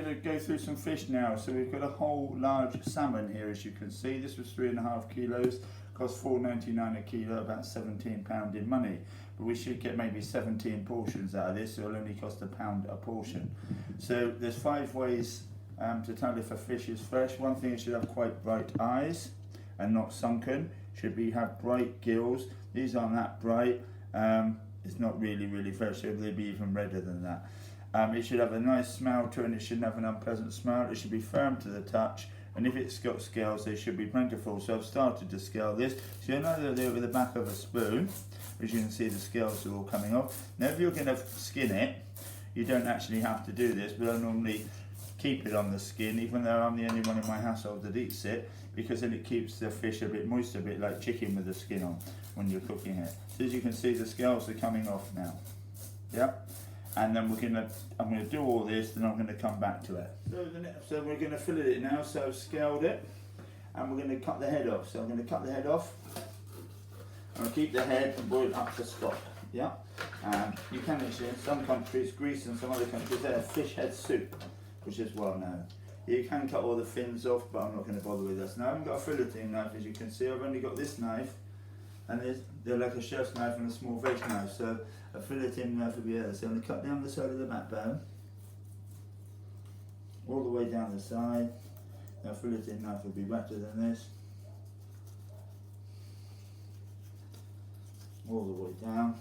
going to go through some fish now. So we've got a whole large salmon here, as you can see. This was 3.5 kilos, cost £4.99 a kilo, about £17 in money. But we should get maybe 17 portions out of this, so it'll only cost £1 a portion. So there's 5 ways to tell if a fish is fresh. One thing, it should have quite bright eyes and not sunken. Should have bright gills. These aren't that bright. It's not really fresh, so they'll be even redder than that. It should have a nice smell to it, and it shouldn't have an unpleasant smell. It should be firm to the touch, and if it's got scales, they should be plentiful. So I've started to scale this. So you'll know that they're with the back of a spoon. As you can see, the scales are all coming off. Now if you're going to skin it, you don't actually have to do this, but I normally keep it on the skin, even though I'm the only one in my household that eats it, because then it keeps the fish a bit moist, a bit like chicken with the skin on when you're cooking it. So as you can see, the scales are coming off now. Yep. And then I'm gonna do all this, then I'm gonna come back to it. So we're gonna fillet it now. So I've scaled it, and we're gonna cut the head off. So I'm gonna cut the head off. I'm gonna keep the head and boil it up to stop. Yeah. You can actually, in some countries, Greece and some other countries, they have fish head soup, which is well known. You can cut all the fins off, but I'm not going to bother with this. Now I haven't got a filleting knife, as you can see. I've only got this knife, and they're like a chef's knife and a small veg knife. So a filleting knife would be there. So I'm going to cut down the side of the backbone, all the way down the side. Now a filleting knife would be better than this. All the way down.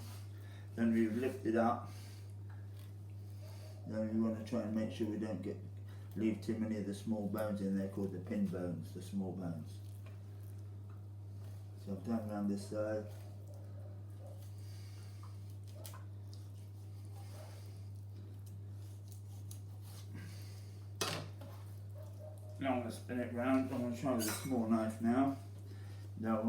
Then we lift it up. Then we want to try and make sure we don't leave too many of the small bones in there, called the pin bones, the small bones. So I've done around this side. Now I'm going to spin it round. I'm going to try with a small knife now. Now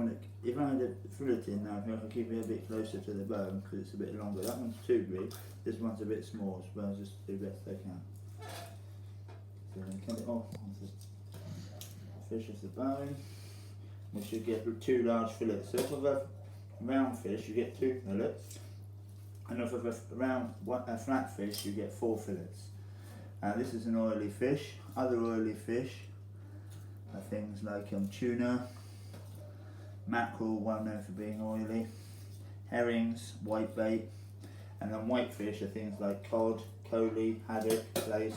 if I had a filleting knife, I can keep it a bit closer to the bone because it's a bit longer. That one's too big, this one's a bit small, so I'll just do the best I can. So I'm going to cut it off onto the fish off the bone. We should get 2 large fillets. So if of a round fish, you get 2 fillets, and if of a flat fish, you get 4 fillets. This is an oily fish. Other oily fish are things like tuna, mackerel, well known for being oily, herrings, whitebait, and then whitefish are things like cod, coley, haddock, plaice.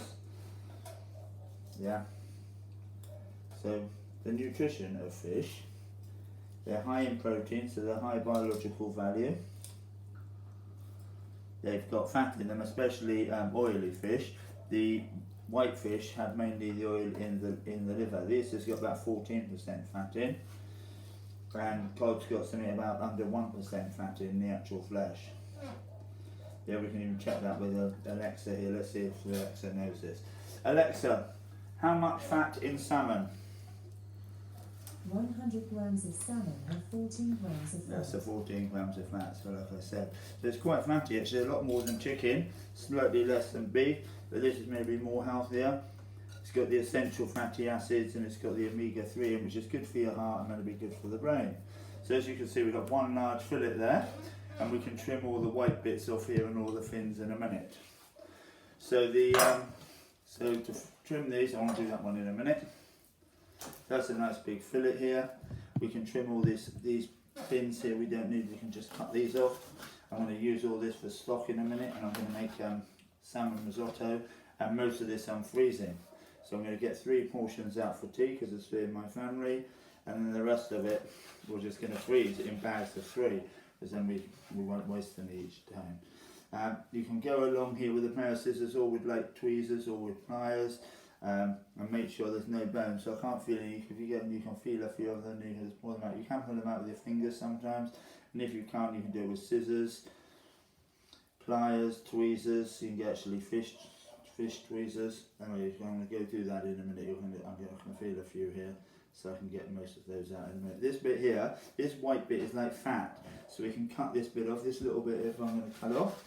Yeah. So the nutrition of fish, they're high in protein, so they're high biological value. They've got fat in them, especially oily fish. The whitefish have mainly the oil in the liver. This has got about 14% fat in, and cod's got something about under 1% fat in the actual flesh. Yeah, we can even check that with Alexa here. Let's see if Alexa knows this. Alexa, how much fat in salmon? 100 grams of salmon and 14 grams of fat. That's the 14 grams of fat, so like I said. So it's quite fatty actually, a lot more than chicken, slightly less than beef, but this is maybe more healthier. It's got the essential fatty acids and it's got the omega-3, which is good for your heart and going to be good for the brain. So as you can see, we've got 1 large fillet there, and we can trim all the white bits off here and all the fins in a minute. So so to trim these, I want to do that one in a minute. That's a nice big fillet here. We can trim all these fins here we don't need, we can just cut these off. I'm going to use all this for stock in a minute, and I'm going to make salmon risotto, and most of this I'm freezing. So I'm going to get 3 portions out for tea because there's 3 in my family, and then the rest of it we're just going to freeze in bags of 3, because then we won't waste any each time. You can go along here with a pair of scissors or with like tweezers or with pliers. And make sure there's no bones. So I can't feel any. If you get them, you can feel a few of them. You can pull them out. You can pull them out with your fingers sometimes, and if you can't, you can do it with scissors, pliers, tweezers. You can get actually fish tweezers. Anyway, I'm going to go do that in a minute. I can feel a few here, so I can get most of those out in a minute. This bit here, this white bit is like fat, so we can cut this bit off. This little bit, if I'm going to cut off,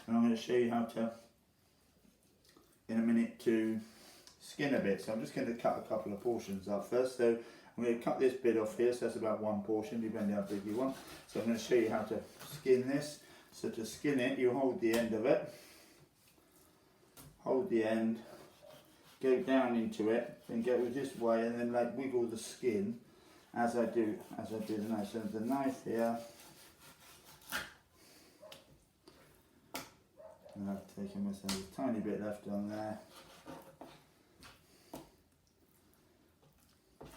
and I'm going to show you how to, in a minute, to skin a bit. So I'm just going to cut a couple of portions up first. So I'm going to cut this bit off here, so that's about 1 portion, depending how big you want. So I'm going to show you how to skin this. So to skin it, you hold the end of it, hold the end, go down into it, then go this way, and then like wiggle the skin as I do the knife. So the knife here, and I've taken myself a tiny bit left on there.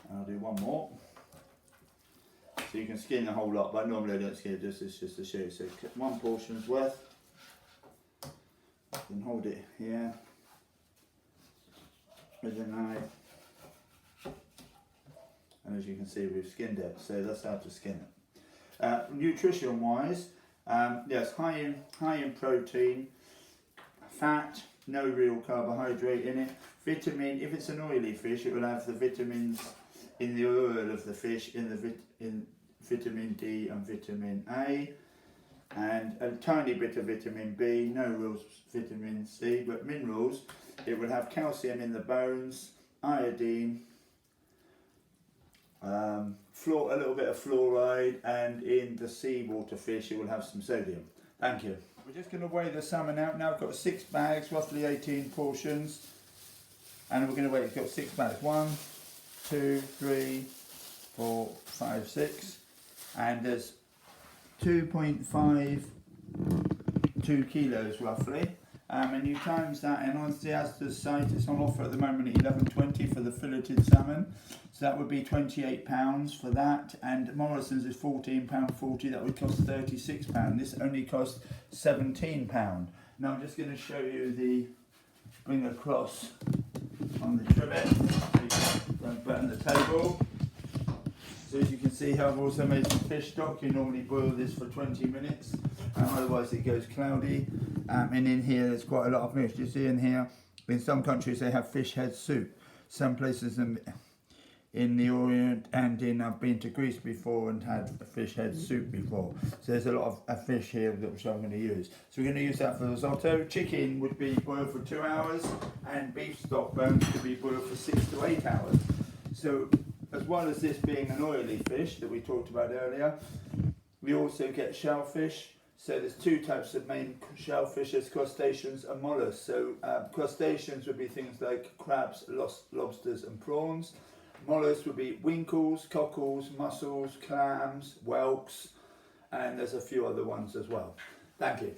And I'll do one more. So you can skin the whole lot, but normally I don't skin it, it's just to show you. So one portion's worth. Then hold it here with a knife. And as you can see, we've skinned it, so that's how to skin it. Nutrition wise, yes, high in protein, fat, no real carbohydrate in it. Vitamin, if it's an oily fish, it will have the vitamins in the oil of the fish, in vitamin D and vitamin A, and a tiny bit of vitamin B, no real vitamin C, but minerals. It will have calcium in the bones, iodine, a little bit of fluoride, and in the seawater fish it will have some sodium. Thank you. We're just going to weigh the salmon out now. I've got 6 bags, roughly 18 portions, and we're going to weigh, it's got 6 bags. 1, 2, 3, 4, 5, 6, and there's 2.52 kilos roughly. And you times that, and on the Asda's site it's on offer at the moment at £11.20 for the filleted salmon, so that would be £28 for that, and Mollusks is £14.40, that would cost £36. This only costs £17. Now I'm just going to show you bring across on the trivet, so you don't burn the table. So as you can see, I've also made some fish stock. You normally boil this for 20 minutes, otherwise it goes cloudy. And in here there's quite a lot of fish. You see in here, in some countries they have fish head soup. Some places in the Orient and I've been to Greece before and had a fish head soup before. So there's a lot of fish here which I'm going to use. So we're going to use that for risotto. Chicken would be boiled for 2 hours, and beef stock bones could be boiled for 6 to 8 hours. So as well as this being an oily fish that we talked about earlier, we also get shellfish. So there's 2 types of main shellfishes, crustaceans and mollusks. So crustaceans would be things like crabs, lobsters and prawns. Mollusks would be winkles, cockles, mussels, clams, whelks, and there's a few other ones as well. Thank you.